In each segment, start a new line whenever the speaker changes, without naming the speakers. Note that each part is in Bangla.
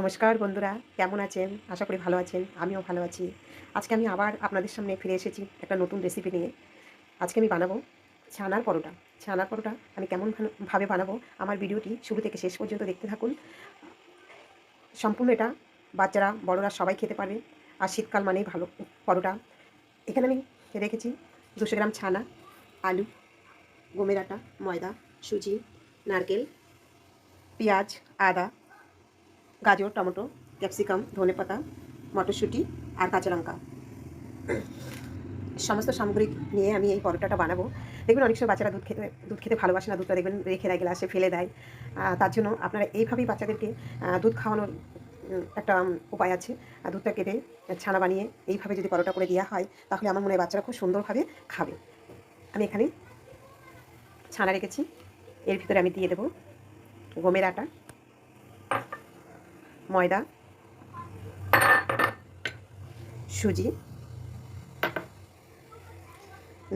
নমস্কার বন্ধুরা, কেমন আছেন? আশা করি ভালো আছেন। আমিও ভালো আছি। আজকে আমি আবার আপনাদের সামনে ফিরে এসেছি একটা নতুন রেসিপি নিয়ে। আজকে আমি বানাবো ছানার পরোটা। ছানার পরোটা আমি কেমন ভাবে বানাবো, আমার ভিডিওটি শুরু থেকে শেষ পর্যন্ত দেখতে থাকুন। সম্পূর্ণ এটা বাচ্চারা, বড়রা সবাই খেতে পারবে। আর শীতকাল মানেই ভালো পরোটা। এখানে আমি রেখেছি 200 গ্রাম ছানা, আলু, গমের আটা, ময়দা, সুজি, নারকেল, পেঁয়াজ, আদা, গাজর, টমেটো, ক্যাপসিকাম, ধনেপাতা, মটরশুঁটি আর কাঁচা লঙ্কা। সমস্ত সামগ্রিক নিয়ে আমি এই পরোটাটা বানাবো। দেখবেন অনেক সময় বাচ্চারা দুধ খেতে ভালোবাসে না। দুধটা দেখবেন রেখে দেয়, গ্লাসে ফেলে দেয়। তার জন্য আপনারা এইভাবেই বাচ্চাদেরকে দুধ খাওয়ানোর একটা উপায় আছে। দুধটা কেটে ছানা বানিয়ে এইভাবে যদি পরোটা করে দেওয়া হয়, তাহলে আমার মনে হয় বাচ্চারা খুব সুন্দরভাবে খাবে। আমি এখানে ছানা রেখেছি, এর ভিতরে আমি দিয়ে দেবো গমের আটা, ময়দা, সুজি,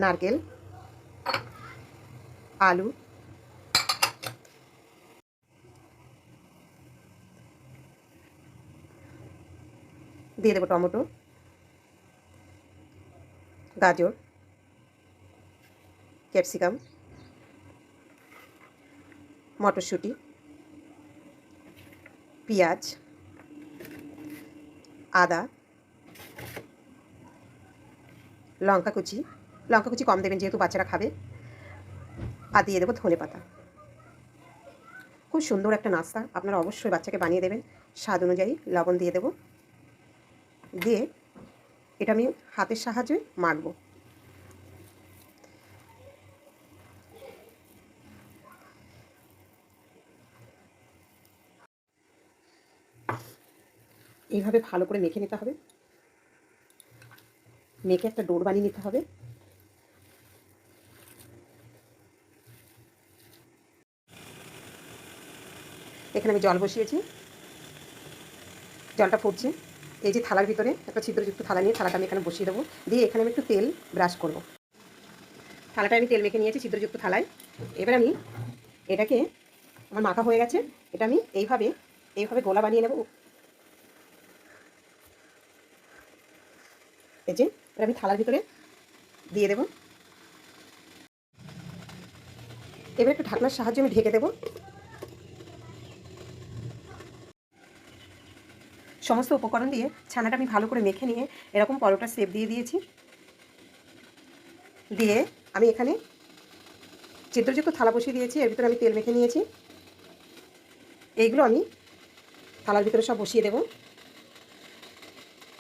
নারকেল, আলু, দিয়ে দেবো টমেটো, গাজর, ক্যাপসিকাম, মটরশুঁটি, পেঁয়াজ, আদা, লঙ্কা কুচি। লঙ্কা কুচি কম দেবেন যেহেতু বাচ্চারা খাবে। আর দিয়ে দেবো ধনেপাতা। খুব সুন্দর একটা নাস্তা, আপনারা অবশ্যই বাচ্চাকে বানিয়ে দেবেন। স্বাদ অনুযায়ী লবণ দিয়ে দেবো। দিয়ে এটা আমি হাতের সাহায্যে মাখবো। এইভাবে ভালো করে মেখে নিতে হবে। মেখে একটা ডোর বানিয়ে নিতে হবে। এখানে আমি জল বসিয়েছি, জলটা ফুটছে। এই যে থালার ভিতরে একটা ছিদ্রযুক্ত থালা নিয়ে থালাটা আমি এখানে বসিয়ে দেবো। দিয়ে এখানে আমি একটু তেল ব্রাশ করব। থালাটায় আমি তেল মেখে নিয়েছি ছিদ্রযুক্ত থালায়। এবার আমি এটাকে, আমার মাখা হয়ে গেছে, এটা আমি এইভাবে গোলা বানিয়ে নেব। এই যে এবার আমি থালার ভিতরে দিয়ে দেব। এবার একটু ঢাকনার সাহায্যে আমি ঢেকে দেব। সমস্ত উপকরণ দিয়ে ছানাটা আমি ভালো করে মেখে নিয়ে এরকম পরোটার শেপ দিয়ে দিয়েছি। দিয়ে আমি এখানে ছিদ্রযুক্ত থালা বসিয়ে দিয়েছি, এর ভিতরে আমি তেল মেখে নিয়েছি। এইগুলো আমি থালার ভিতরে সব বসিয়ে দেব।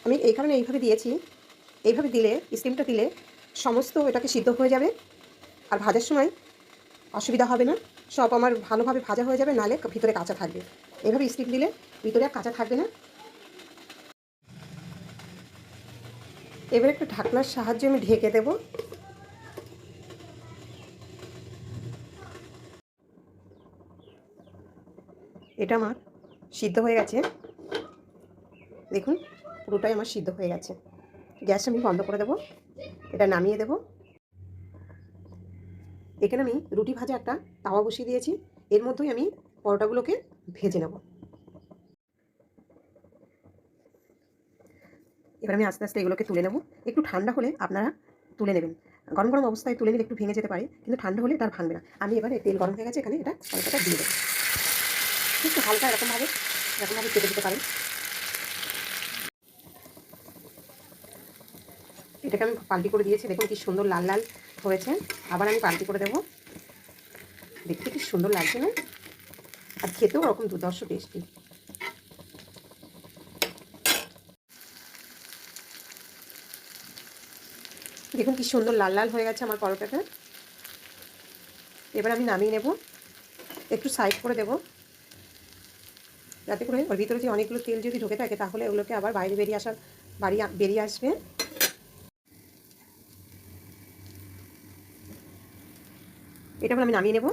আমি এই কারণে এইভাবে দিয়েছি, এইভাবে দিলে, স্টিমটা দিলে সমস্ত এটাকে সিদ্ধ হয়ে যাবে। আর ভাজার সময় অসুবিধা হবে না, সব আমার ভালোভাবে ভাজা হয়ে যাবে, নাহলে ভিতরে কাঁচা থাকবে। এইভাবে স্টিম দিলে ভিতরে আর কাঁচা থাকবে না। এবার একটু ঢাকনার সাহায্যে আমি ঢেকে দেব। এটা আমার সিদ্ধ হয়ে গেছে, দেখুন পুরোটাই আমার সিদ্ধ হয়ে গেছে। গ্যাস আমি বন্ধ করে দেব, এটা নামিয়ে দেব। এখানে আমি রুটি ভাজা একটা তাওয়া বসিয়ে দিয়েছি, এর মধ্যেই আমি পরোটাগুলোকে ভেজে নেব। এবার আমি আস্তে আস্তে এগুলোকে তুলে নেব। একটু ঠান্ডা হলে আপনারা তুলে নেবেন। গরম গরম অবস্থায় তুলে নিলে একটু ভেঙে যেতে পারে, কিন্তু ঠান্ডা হলে এটা আর ভাঙবে না। আমি এবারে তেল গরম হয়ে গেছে, এখানে এটা পরোটাটা দিয়ে দেবো। একটু হালকা এরকমভাবে কেটে দিতে পারেন। এটাকে আমি পাল্টি করে দিয়েছি, দেখুন কি সুন্দর লাল লাল হয়েছে। আবার আমি পাল্টি করে দেবো। দেখতে কি সুন্দর লাগছে না? আর খেতেও ওরকম দুর্ধর্ষ টেস্টি। দেখুন কি সুন্দর লাল লাল হয়ে গেছে আমার পরোটাটা। এবার আমি নামিয়ে নেব, একটু সাইড করে দেব, যাতে করে ওর ভিতরে যে অনেকগুলো তেল যদি ঢুকে থাকে তাহলে ওগুলোকে আবার বাইরে বেরিয়ে আসবে। এটা আমি নামিয়ে নেব।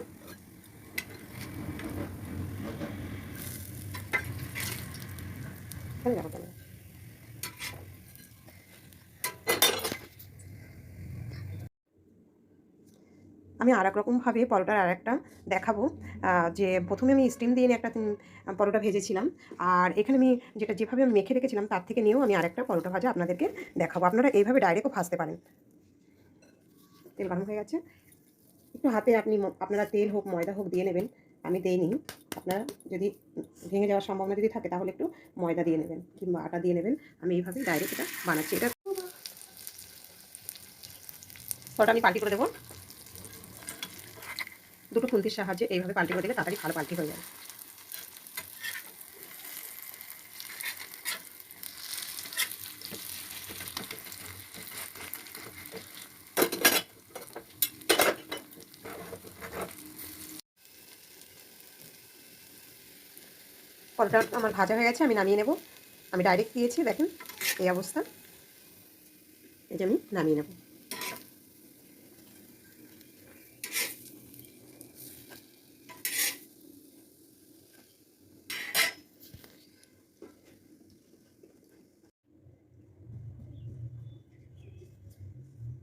আমি আর এক রকমভাবে পরোটার আর একটা দেখাবো। যে প্রথমে আমি স্টিম দিয়ে নিয়ে একটা পরোটা ভেজেছিলাম, আর এখানে আমি যেভাবে আমি মেখে রেখেছিলাম তার থেকে নিয়েও আমি আরেকটা পরোটা ভাজা আপনাদেরকে দেখাবো। আপনারা এইভাবে ডাইরেক্টও ভাজতে পারেন। তেল গরম হয়ে গেছে, একটু হাতে আপনারা তেল হোক ময়দা হোক দিয়ে নেবেন। আমি দেইনি, আপনারা যদি ভেঙে যাওয়ার সম্ভাবনা যদি থাকে তাহলে একটু ময়দা দিয়ে নেবেন কিংবা আটা দিয়ে নেবেন। আমি এইভাবে ডাইরেক্ট এটা বানাচ্ছি। এটা পরোটা আমি পাল্টি করে দেবো, দুটো খুন্তির সাহায্যে এইভাবে পাল্টি করে দিলে তাড়াতাড়ি ভালো পাল্টি হয়ে যাবে। পরোটা আমার ভাজা হয়ে গেছে, আমি নামিয়ে নেব। আমি ডাইরেক্ট দিয়েছি, দেখেন এই অবস্থা। এই যে আমি নামিয়ে নেব।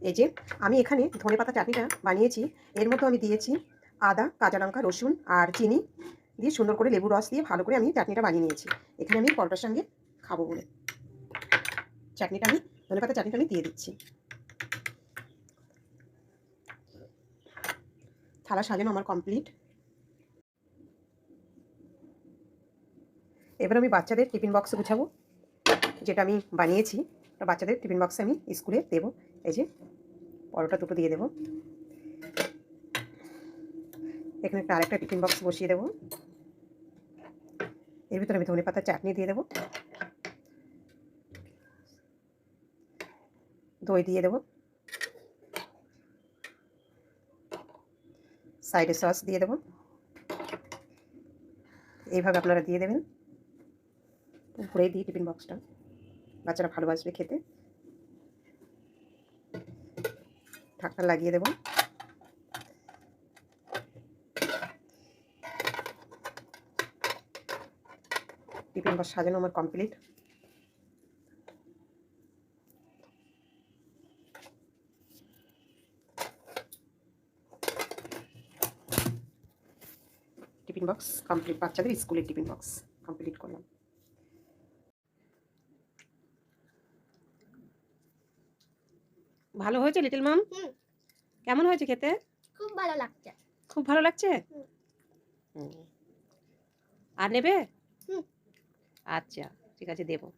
এই যে আমি এখানে ধনেপাতা চাটনিটা বানিয়েছি। এর মধ্যে আমি দিয়েছি আদা, কাঁচা লঙ্কা, রসুন আর চিনি দিয়ে সুন্দর করে লেবু রস দিয়ে ভালো করে আমি চাটনিটা বানিয়ে নিয়েছি। এখানে আমি পরোটার সঙ্গে খাবো বলে ধনেপাতা চাটনিটা আমি দিয়ে দিচ্ছি। থালা সাজানো আমার কমপ্লিট। এবার আমি বাচ্চাদের টিফিন বক্সে গুছাবো, যেটা আমি বানিয়েছি। তো বাচ্চাদের টিফিন বক্সে আমি স্কুলে দেবো। এই যে পরোটা দুটো দিয়ে দেবো, এখানে একটা আরেকটা টিফিন বক্স বসিয়ে দেবো। এর ভিতরে আমি ধনেপাতার চাটনি দিয়ে দেবো, দই দিয়ে দেবো, সাইডে সস দিয়ে দেবো। এইভাবে আপনারা দিয়ে দেবেন, ভরে দিই টিফিন বক্সটা। বাচ্চারা ভালোবাসবে খেতে। ঢাকনা লাগিয়ে দেবো। টিফিন বক্স সাজানো আমার কমপ্লিট। টিফিন বক্স কমপ্লিট, বাচ্চাদের স্কুলের টিফিন বক্স কমপ্লিট করলাম। ভালো হয়েছে লিটল মাম? কেমন হয়েছে খেতে?
খুব ভালো লাগছে।
খুব ভালো লাগছে। আর নেবে? আচ্ছা ঠিক আছে, দেবো।